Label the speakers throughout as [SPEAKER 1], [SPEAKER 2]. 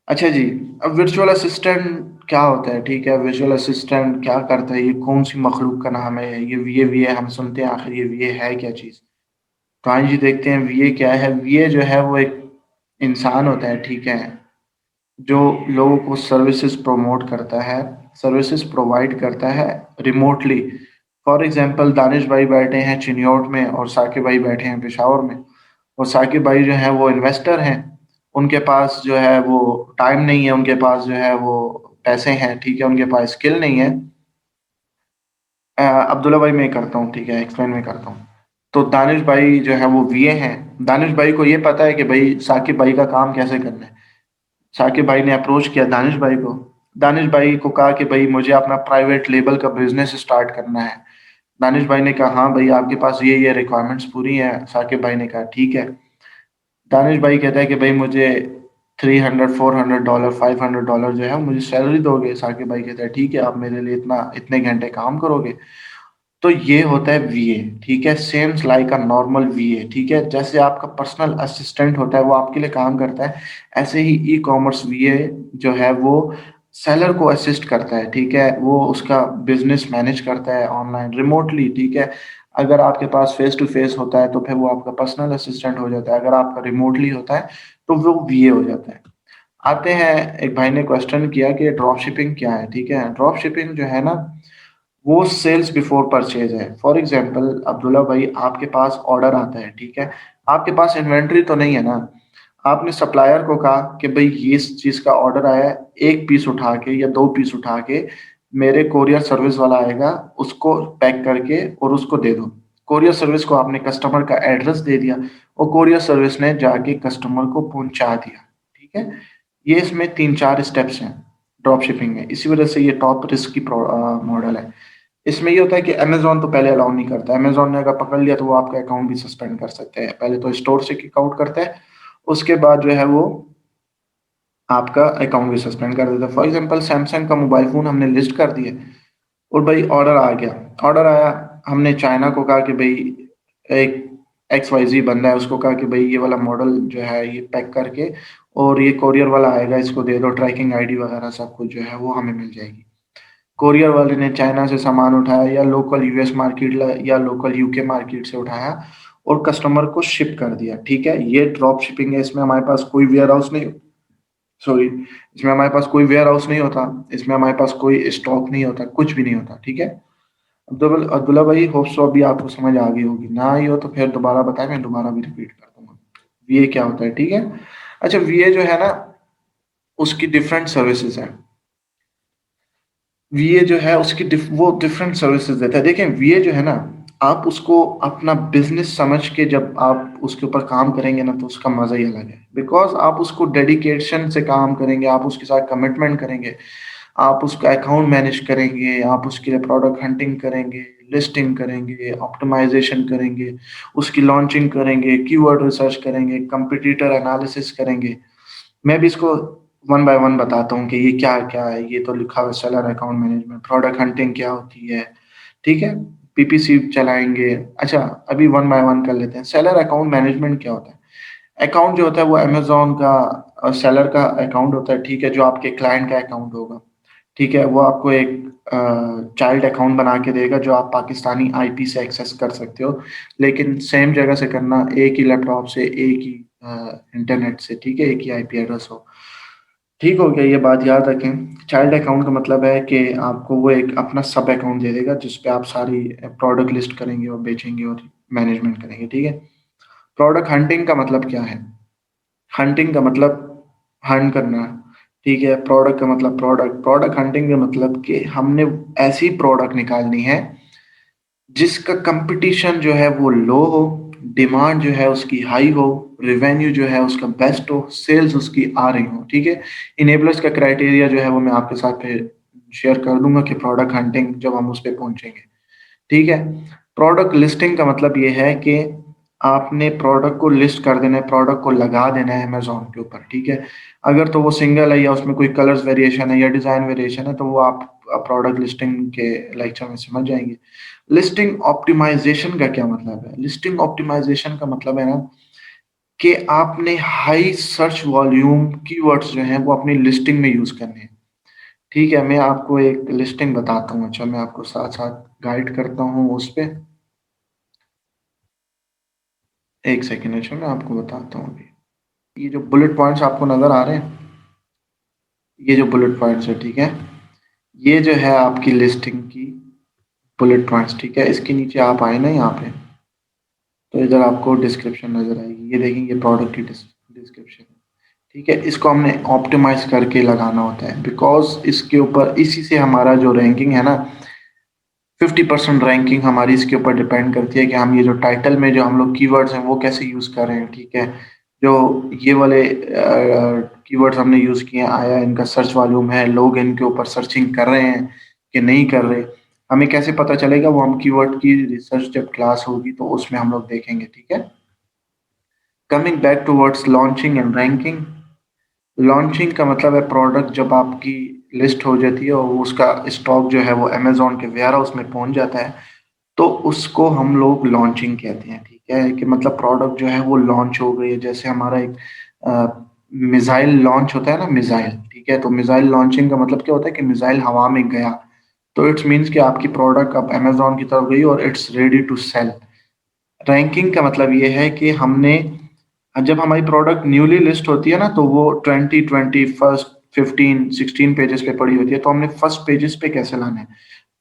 [SPEAKER 1] अच्छा जी, अब virtual assistant क्या होता है? ठीक है, वर्चुअल असिस्टेंट क्या करता है? ये कौन सी मखलूक का नाम है? ये वीए हम सुनते हैं, आखिर ये वीए है क्या चीज़? तो हाँ जी, देखते हैं वीए क्या है। वीए जो है वो एक इंसान होता है, ठीक है, जो लोगों को सर्विसेज प्रमोट करता है, सर्विसेज प्रोवाइड करता है रिमोटली। फॉर एग्जांपल दानिश भाई बैठे हैं चिन्योट में और साकिब भाई बैठे हैं पेशावर में। और साकिब भाई जो है वो इन्वेस्टर हैं, उनके पास जो है वो टाइम नहीं है, उनके पास जो है वो पैसे हैं, ठीक है, उनके पास स्किल नहीं है। अब्दुल्ला भाई मैं करता हूँ, ठीक है, एक्सप्लेन मैं करता हूँ। तो दानिश भाई जो है वो वीए हैं। दानिश भाई को ये पता है कि भाई साकिब भाई का काम कैसे करना है। साकिब भाई ने अप्रोच किया दानिश भाई को। दानिश भाई को कहा कि भाई मुझे अपना प्राइवेट लेबल का बिजनेस स्टार्ट करना है। दानिश भाई ने कहा हाँ भाई आपके पास ये रिक्वायरमेंट्स पूरी हैं। साकिब भाई ने कहा ठीक है। दानिश भाई कहता है कि भाई मुझे $300 $400 $500 जो है मुझे सैलरी दोगे। साकिब भाई कहता है ठीक है, आप मेरे लिए इतना इतने घंटे काम करोगे। तो ये होता है वीए, ठीक है, seems like a normal VA, ठीक है, जैसे आपका पर्सनल असिस्टेंट होता है वो आपके लिए काम करता है, ऐसे ही ई कॉमर्स वीए जो है वो सेलर को असिस्ट करता है, ठीक है, वो उसका बिजनेस मैनेज करता है ऑनलाइन रिमोटली, ठीक है। अगर आपके पास फेस टू फेस होता है तो फिर वो आपका पर्सनल असिस्टेंट हो जाता है, अगर आपका रिमोटली होता है तो वो वीए हो जाता है। आते हैं, एक भाई ने क्वेश्चन किया कि ड्रॉप शिपिंग क्या है, ठीक है। ड्रॉप शिपिंग जो है ना वो सेल्स बिफोर परचेज है। फॉर एग्जांपल अब्दुल्ला भाई आपके पास ऑर्डर आता है, ठीक है, आपके पास इन्वेंट्री तो नहीं है ना। आपने सप्लायर को कहा कि भाई ये इस चीज का ऑर्डर आया है, एक पीस उठा के या दो पीस उठा के मेरे कोरियर सर्विस वाला आएगा, उसको पैक करके और उसको दे दो। कोरियर सर्विस को आपने कस्टमर का एड्रेस दे दिया और कोरियर सर्विस ने जाके कस्टमर को पहुंचा दिया, ठीक है। ये इसमें तीन चार स्टेप्स हैं ड्रॉप शिपिंग में, इसी वजह से ये टॉप रिस्क की मॉडल है। इसमें ये होता है कि अमेजोन तो पहले अलाउ नहीं करता। अमेजोन ने अगर पकड़ लिया तो वो आपका अकाउंट भी सस्पेंड कर सकते हैं। पहले तो स्टोर से किक आउट करता है, उसके बाद जो है वो आपका अकाउंट भी सस्पेंड कर देता है। फॉर एग्जांपल सैमसंग का मोबाइल फोन हमने लिस्ट कर दिया और भाई ऑर्डर आ गया। ऑर्डर आया, हमने चाइना को कहा कि भाई एक एक्स वाई जी बंदा है, उसको कहा कि भाई ये वाला मॉडल जो है ये पैक करके और ये कोरियर वाला आएगा इसको दे दो, ट्रैकिंग आईडी वगैरह सब कुछ जो है वो हमें मिल जाएगी। कोरियर वाले ने चाइना से सामान उठाया या लोकल यूएस मार्केट या लोकल यूके मार्केट से उठाया और कस्टमर को शिप कर दिया, ठीक है। ये ड्रॉप शिपिंग है। इसमें हमारे पास कोई वेयर हाउस नहीं, सॉरी, इसमें हमारे पास कोई वेयर हाउस नहीं होता, इसमें हमारे पास कोई स्टॉक नहीं होता, कुछ भी नहीं होता, ठीक है। अब्दुल्ला अब्दुल्ला भाई होप सो अभी आपको समझ आ गई होगी, ना आई हो तो फिर दोबारा बताएं, मैं दोबारा भी रिपीट कर दूंगा वीए क्या होता है, ठीक है। अच्छा, वीए जो है ना उसकी डिफरेंट सर्विसेज है। वीए जो है उसकी वो डिफरेंट सर्विसेज देता है। देखें वीए जो है ना, आप उसको अपना बिजनेस समझ के जब आप उसके ऊपर काम करेंगे ना तो उसका मजा ही अलग है, बिकॉज आप उसको डेडिकेशन से काम करेंगे, आप उसके साथ कमिटमेंट करेंगे, आप उसका अकाउंट मैनेज करेंगे, आप उसके लिए प्रोडक्ट हंटिंग करेंगे, लिस्टिंग करेंगे, ऑप्टिमाइजेशन करेंगे, उसकी लॉन्चिंग करेंगे, कीवर्ड रिसर्च करेंगे, कंपटीटर एनालिसिस करेंगे। मैं भी इसको वन बाय वन बताता हूँ कि ये क्या क्या है। ये तो लिखा हुआ seller account management, product hunting क्या होती है, ठीक है, पीपीसी चलाएंगे। अच्छा, अभी वन बाय वन कर लेते हैं। सेलर अकाउंट मैनेजमेंट क्या होता है? अकाउंट जो होता है वो अमेजोन का सेलर का अकाउंट होता है, ठीक है, जो आपके क्लाइंट का अकाउंट होगा, ठीक है, वो आपको एक चाइल्ड अकाउंट बना के देगा जो आप पाकिस्तानी आईपी से एक्सेस कर सकते हो, लेकिन सेम जगह से करना, एक ही लैपटॉप से, एक ही इंटरनेट से, ठीक है, एक ही आईपी एड्रेस हो। ठीक हो गया, ये बात याद रखें। चाइल्ड अकाउंट का मतलब है कि आपको वो एक अपना सब अकाउंट दे देगा जिसपे आप सारी प्रोडक्ट लिस्ट करेंगे और बेचेंगे और मैनेजमेंट करेंगे, ठीक है। प्रोडक्ट हंटिंग का मतलब क्या है? हंटिंग का मतलब हंट करना, ठीक है। प्रोडक्ट का मतलब प्रोडक्ट, प्रोडक्ट हंटिंग का मतलब कि हमने ऐसी प्रोडक्ट निकालनी है जिसका कंपटीशन जो है वो लो हो, डिमांड जो है उसकी हाई हो, रिवेन्यू जो है उसका बेस्ट हो, सेल्स उसकी आ रही हो, ठीक है। इनेबलर्स का क्राइटेरिया जो है वो मैं आपके साथ फिर शेयर कर दूंगा कि प्रोडक्ट हंटिंग जब हम उस पर पहुंचेंगे, ठीक है। प्रोडक्ट लिस्टिंग का मतलब ये है कि आपने प्रोडक्ट को लिस्ट कर देना है, प्रोडक्ट को लगा देना है अमेजोन के ऊपर, ठीक है। अगर तो वो सिंगल है या उसमें कोई कलर्स वेरिएशन है या डिजाइन वेरिएशन है तो वो आप प्रोडक्ट लिस्टिंग के लेक्चर में समझ जाएंगे। लिस्टिंग ऑप्टिमाइजेशन का क्या मतलब है? लिस्टिंग ऑप्टिमाइजेशन का मतलब है ना कि आपने हाई सर्च वॉल्यूम कीवर्ड्स जो हैं वो अपनी लिस्टिंग में यूज करने हैं। ठीक है, मैं आपको एक लिस्टिंग बताता हूँ। अच्छा, मैं आपको साथ साथ गाइड करता हूँ उस पे। एक सेकेंड, अच्छा मैं आपको बताता हूँ अभी। ये जो बुलेट पॉइंट्स आपको नजर आ रहे हैं, ये जो बुलेट पॉइंट्स है, ठीक है, ये जो है आपकी लिस्टिंग की बुलेट पॉइंट्स। ठीक है, इसके नीचे आप आए ना यहाँ पे, तो इधर आपको डिस्क्रिप्शन नजर आएगी। ये देखेंगे प्रोडक्ट की डिस्क्रिप्शन। ठीक है, इसको हमने ऑप्टिमाइज करके लगाना होता है, बिकॉज इसके ऊपर इसी से हमारा जो रैंकिंग है ना, 50% रैंकिंग हमारी इसके ऊपर डिपेंड करती है कि हम ये जो टाइटल में जो हम लोग कीवर्ड्स हैं वो कैसे यूज कर रहे हैं। ठीक है, जो ये वाले कीवर्ड्स हमने यूज किए हैं, आया इनका सर्च वॉल्यूम है, लोग इनके ऊपर सर्चिंग कर रहे हैं कि नहीं कर रहे, हमें कैसे पता चलेगा? वो हम कीवर्ड की रिसर्च जब क्लास होगी तो उसमें हम लोग देखेंगे। ठीक है, coming back towards launching and ranking. Launching का मतलब है प्रोडक्ट जब आपकी लिस्ट हो जाती है और उसका स्टॉक जो है वो अमेजोन के वेयर हाउस में पहुंच जाता है, तो उसको हम लोग लॉन्चिंग कहते हैं। ठीक है, कि मतलब प्रोडक्ट जो है वो लॉन्च हो गई है। जैसे हमारा एक मिसाइल लॉन्च होता है ना, मिसाइल। ठीक है, तो मिसाइल लॉन्चिंग का मतलब क्या होता है कि मिसाइल हवा में गया, तो इट्स मीन्स कि आपकी प्रोडक्ट अब अमेजोन की तरफ गई और it's ready to sell. Ranking का मतलब ये है कि हमने, जब हमारी प्रोडक्ट न्यूली लिस्ट होती है ना, तो वो 20 फर्स्ट 15 16 पेजेस पे पड़ी होती है, तो हमने फर्स्ट पेजेस पे कैसे लाना है,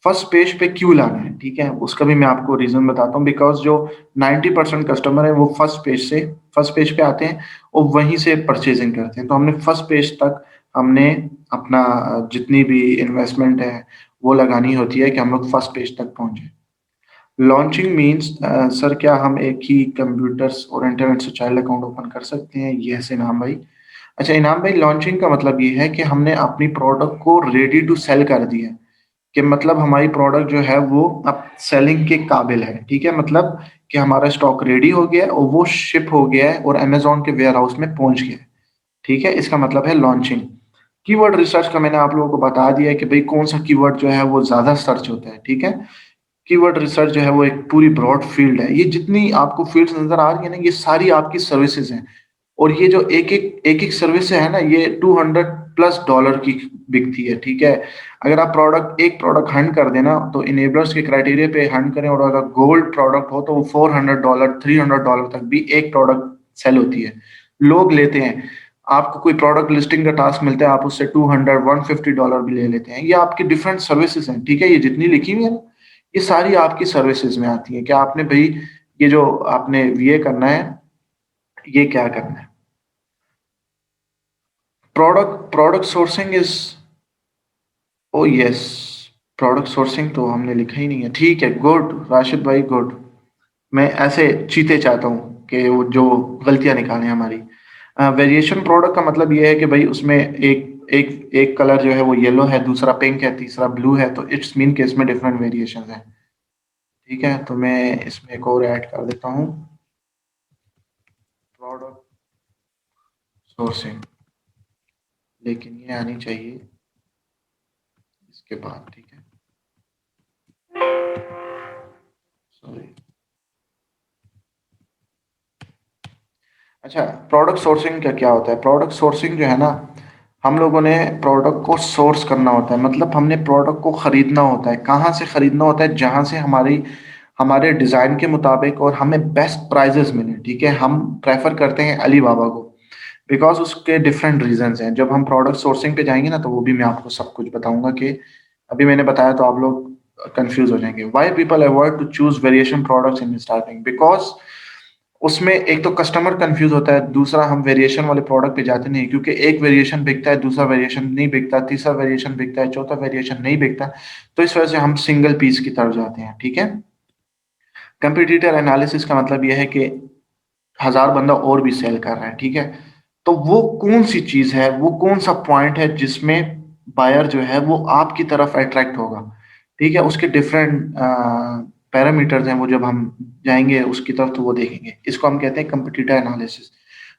[SPEAKER 1] फर्स्ट पेज पे क्यों लाना है। ठीक है, उसका भी मैं आपको रीजन बताता हूँ। बिकॉज जो 90% कस्टमर है वो फर्स्ट पेज पे आते हैं और वहीं से परचेजिंग करते हैं। तो हमने फर्स्ट पेज तक हमने अपना जितनी भी इन्वेस्टमेंट है वो लगानी होती है कि हम लोग फर्स्ट पेज तक पहुंचे। लॉन्चिंग मीन्स, सर क्या हम एक ही कंप्यूटर्स और इंटरनेट से चाइल्ड अकाउंट ओपन कर सकते हैं? यस इनाम भाई। अच्छा इनाम भाई, लॉन्चिंग का मतलब ये है कि हमने अपनी प्रोडक्ट को रेडी टू सेल कर दिया है। कि मतलब हमारी प्रोडक्ट जो है वो अब सेलिंग के काबिल है। ठीक है, मतलब कि हमारा स्टॉक रेडी हो गया है और वो शिप हो गया है और अमेजोन के वेयर हाउस में पहुंच गया है। ठीक है, इसका मतलब है लॉन्चिंग। कीवर्ड रिसर्च का मैंने आप लोगों को बता दिया है कि भाई कौन सा कीवर्ड जो है वो ज्यादा सर्च होता है। ठीक है, कीवर्ड रिसर्च जो है वो एक पूरी ब्रॉड फील्ड है। ये जितनी आपको फील्ड्स नजर आ रही है ना, ये सारी आपकी सर्विसेज हैं। और ये जो एक एक सर्विस है ना, ये $200+ की बिकती है। ठीक है, अगर आप एक प्रोडक्ट हंट कर देना, तो इनेबलर्स के क्राइटेरिया पे हंट करें, और अगर गोल्ड प्रोडक्ट हो तो वो $400 $300 तक भी एक प्रोडक्ट सेल होती है, लोग लेते हैं। आपको कोई प्रोडक्ट लिस्टिंग का टास्क मिलता है, आप उससे 200 $150 भी ले लेते हैं। ये आपकी डिफरेंट सर्विसेज हैं। ठीक है, ये जितनी लिखी हुई है ना, ये सारी आपकी सर्विसेज में आती है। क्या आपने भाई, ये जो आपने वीए करना है, ये क्या करना है? Product sourcing is, O yes, product sourcing तो हमने लिखा ही नहीं है। ठीक है, गुड राशिद भाई, गुड। मैं ऐसे चीते चाहता हूँ कि वो जो गलतियां निकालें हमारी। वेरिएशन प्रोडक्ट का मतलब ये है कि भाई उसमें एक कलर जो है वो येलो है, दूसरा पिंक है, तीसरा ब्लू है, तो इट्स मीन कि इसमें डिफरेंट वेरिएशन है। ठीक है, तो मैं इसमें एक और ऐड कर देता हूँ, प्रोडक्ट सोर्सिंग, लेकिन ये आनी चाहिए इसके बाद। ठीक है, सॉरी। अच्छा, प्रोडक्ट सोर्सिंग का क्या होता है? प्रोडक्ट सोर्सिंग जो है ना, हम लोगों ने प्रोडक्ट को सोर्स करना होता है। मतलब हमने प्रोडक्ट को खरीदना होता है। कहाँ से खरीदना होता है? जहाँ से हमारे डिजाइन के मुताबिक और हमें बेस्ट प्राइजेस मिले। ठीक है, हम प्रेफर करते हैं अली बाबा को, बिकॉज उसके डिफरेंट रीजंस हैं। जब हम प्रोडक्ट सोर्सिंग पे जाएंगे ना, तो वो भी मैं आपको सब कुछ बताऊंगा। कि अभी मैंने बताया तो आप लोग कंफ्यूज हो जाएंगे। Why people avoid to choose variation products in starting? Because उसमें एक तो कस्टमर कंफ्यूज होता है, दूसरा हम वेरिएशन वाले प्रोडक्ट पे जाते नहीं, क्योंकि एक वेरिएशन बिकता है, दूसरा वेरिएशन नहीं बिकता, तीसरा वेरिएशन बिकता है, चौथा वेरिएशन नहीं बिकता। तो इस वजह से हम सिंगल पीस की तरफ जाते हैं। ठीक है, कंपटीटर एनालिसिस का मतलब यह है कि 1000 बंदा और भी सेल कर रहा है। ठीक है, तो वो कौन सी चीज है, वो कौन सा पॉइंट है जिसमें बायर जो है वो आपकी तरफ अट्रैक्ट होगा। ठीक है, उसके डिफरेंट पैरामीटर्स हैं, वो जब हम जाएंगे उसकी तरफ तो वो देखेंगे। इसको हम कहते हैं कंपटीटर एनालिसिस।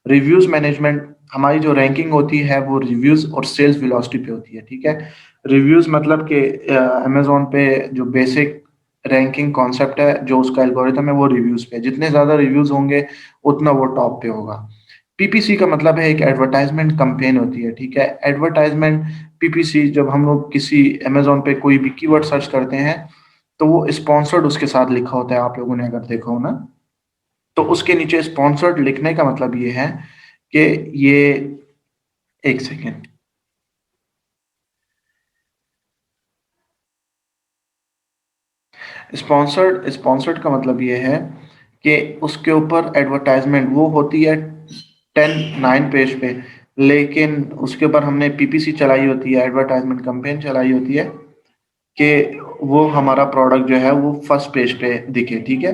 [SPEAKER 1] रिव्यूज मैनेजमेंट, हमारी जो रैंकिंग होती है वो रिव्यूज और सेल्स वेलोसिटी पे होती है। ठीक है, रिव्यूज मतलब कि अमेजोन पे जो बेसिक रैंकिंग कॉन्सेप्ट है, जो उसका एल्गोरिथम है वो रिव्यूज पे, जितने ज्यादा रिव्यूज होंगे उतना वो टॉप पे होगा। पीपीसी का मतलब है एक एडवर्टाइजमेंट कंपेन होती है, ठीक है। एडवर्टाइजमेंट पीपीसी, जब हम लोग किसी अमेजोन पे कोई भी कीवर्ड सर्च करते हैं तो वो स्पॉन्सर्ड उसके साथ लिखा होता है, आप लोगों ने अगर देखा हो ना, तो उसके नीचे स्पॉन्सर्ड लिखने का मतलब ये है कि ये, एक सेकेंड, स्पॉन्सर्ड स्पॉन्सर्ड का मतलब ये है कि उसके ऊपर एडवर्टाइजमेंट वो होती है 9 पेज पे, लेकिन उसके ऊपर हमने पीपीसी चलाई होती है, एडवर्टाइजमेंट कैंपेन चलाई होती है कि वो हमारा प्रोडक्ट जो है वो फर्स्ट पेज पे दिखे, ठीक है।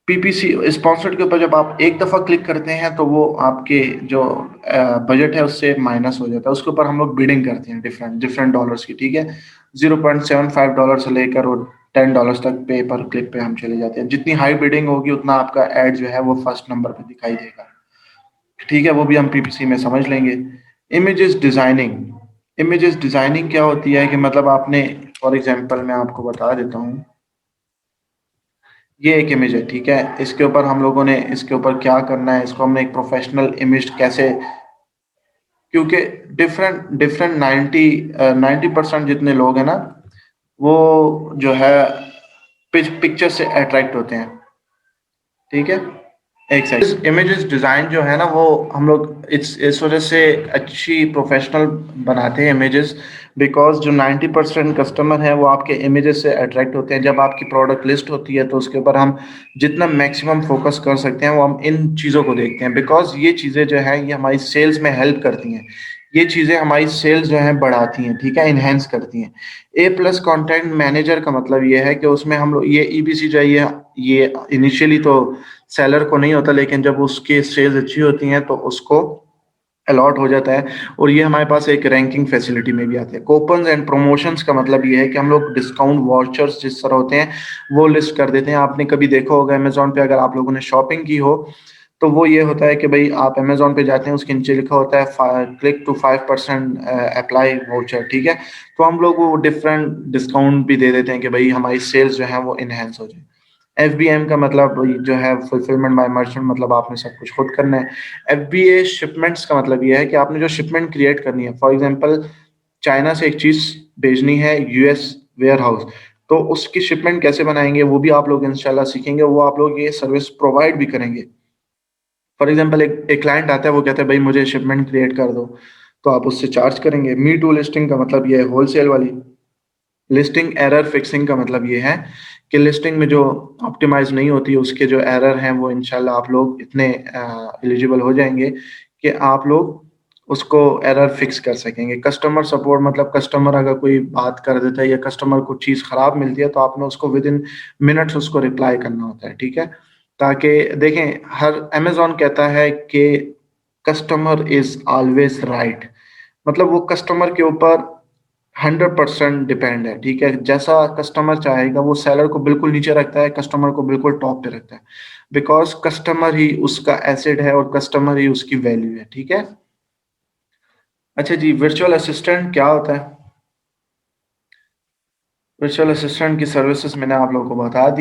[SPEAKER 1] पीपीसी स्पॉन्सर्ड के ऊपर जब आप एक दफा क्लिक करते हैं तो वो आपके जो बजट है उससे माइनस हो जाता है। उसके ऊपर हम लोग बिडिंग करते हैं डिफरेंट डिफरेंट डॉलर्स की, ठीक है। $0.75 से लेकर और $10 तक पे पर क्लिक पे हम चले जाते हैं। जितनी हाई बिडिंग होगी उतना आपका एड जो है वो फर्स्ट नंबर पे दिखाई देगा, ठीक है। वो भी हम पीपीसी में समझ लेंगे। इमेजेस डिजाइनिंग, इमेजेस डिजाइनिंग क्या होती है कि मतलब आपने, फॉर एग्जांपल मैं आपको बता देता हूँ, ये एक इमेज है, ठीक है। इसके ऊपर हम लोगों ने, इसके ऊपर क्या करना है, इसको हमने एक प्रोफेशनल इमेज कैसे, क्योंकि डिफरेंट डिफरेंट 90% जितने लोग हैं ना, वो जो है पिक्चर से अट्रैक्ट होते हैं, ठीक है। एक सेकंड, इमेजेस डिजाइन जो है ना वो हम लोग इस वजह से अच्छी प्रोफेशनल बनाते हैं इमेजेस, बिकॉज जो 90% कस्टमर है वो आपके इमेजेस से अट्रैक्ट होते हैं। जब आपकी प्रोडक्ट लिस्ट होती है तो उसके ऊपर हम जितना मैक्सिमम फोकस कर सकते हैं वो हम इन चीज़ों को देखते हैं, बिकॉज ये चीज़ें जो है ये हमारी सेल्स में हेल्प करती हैं। ये चीज़ें हमारी सेल्स जो है बढ़ाती हैं, ठीक है, इनहेंस करती हैं। A+ कंटेंट मैनेजर का मतलब ये है कि उसमें हम लोग ये ईबीसी चाहिए, ये इनिशियली तो सेलर को नहीं होता, लेकिन जब उसकी सेल्स अच्छी होती हैं तो उसको अलॉट हो जाता है, और ये हमारे पास एक रैंकिंग फैसिलिटी में भी आते हैं। कूपन्स एंड प्रमोशंस का मतलब ये है कि हम लोग डिस्काउंट वाउचर्स जिस तरह होते हैं वो लिस्ट कर देते हैं। आपने कभी देखा होगा अमेजोन पे, अगर आप लोगों ने शॉपिंग की हो तो वो ये होता है कि भाई आप अमेजोन पे जाते हैं, उसके नीचे लिखा होता है क्लिक टू 5% अप्लाई वाउचर, ठीक है। तो हम लोग वो डिफरेंट डिस्काउंट भी दे देते हैं कि भाई हमारी सेल्स जो है वो इनहेंस हो जाए। FBM का मतलब जो है फुलफिलमेंट बाय मर्चेंट, मतलब आपने सब कुछ खुद करना है। FBA शिपमेंट्स का मतलब ये है कि आपने जो शिपमेंट क्रिएट करनी है, फॉर एग्जांपल चाइना से एक चीज भेजनी है यूएस वेयर हाउस, तो उसकी शिपमेंट कैसे बनाएंगे वो भी आप लोग इंशाल्लाह सीखेंगे, वो आप लोग ये सर्विस प्रोवाइड भी करेंगे। फॉर एग्जांपल एक क्लाइंट आता है, वो कहता है भाई मुझे शिपमेंट क्रिएट कर दो, तो आप उससे चार्ज करेंगे। मी टू लिस्टिंग का मतलब ये है होलसेल वाली। लिस्टिंग एरर फिक्सिंग का मतलब ये है कि लिस्टिंग में जो ऑप्टिमाइज नहीं होती उसके जो एरर हैं वो इंशाल्लाह आप लोग इतने एलिजिबल हो जाएंगे कि आप लोग उसको एरर फिक्स कर सकेंगे। कस्टमर सपोर्ट मतलब कस्टमर अगर कोई बात कर देता है या कस्टमर को चीज़ खराब मिलती है तो आपने उसको विद इन मिनट्स उसको रिप्लाई करना होता है, ठीक है। ताकि देखें, हर अमेजोन कहता है कि कस्टमर इज ऑलवेज राइट, मतलब वो कस्टमर के ऊपर 100% डिपेंड है, ठीक है। जैसा कस्टमर चाहेगा वो सेलर को बिल्कुल नीचे रखता है, कस्टमर को बिल्कुल टॉप पे रखता है, बिकॉज कस्टमर ही उसका एसेट है और कस्टमर ही उसकी वैल्यू है, ठीक है। अच्छा जी, वर्चुअल असिस्टेंट क्या होता है? वर्चुअल असिस्टेंट की सर्विसेज मैंने आप लोगों को बता दी।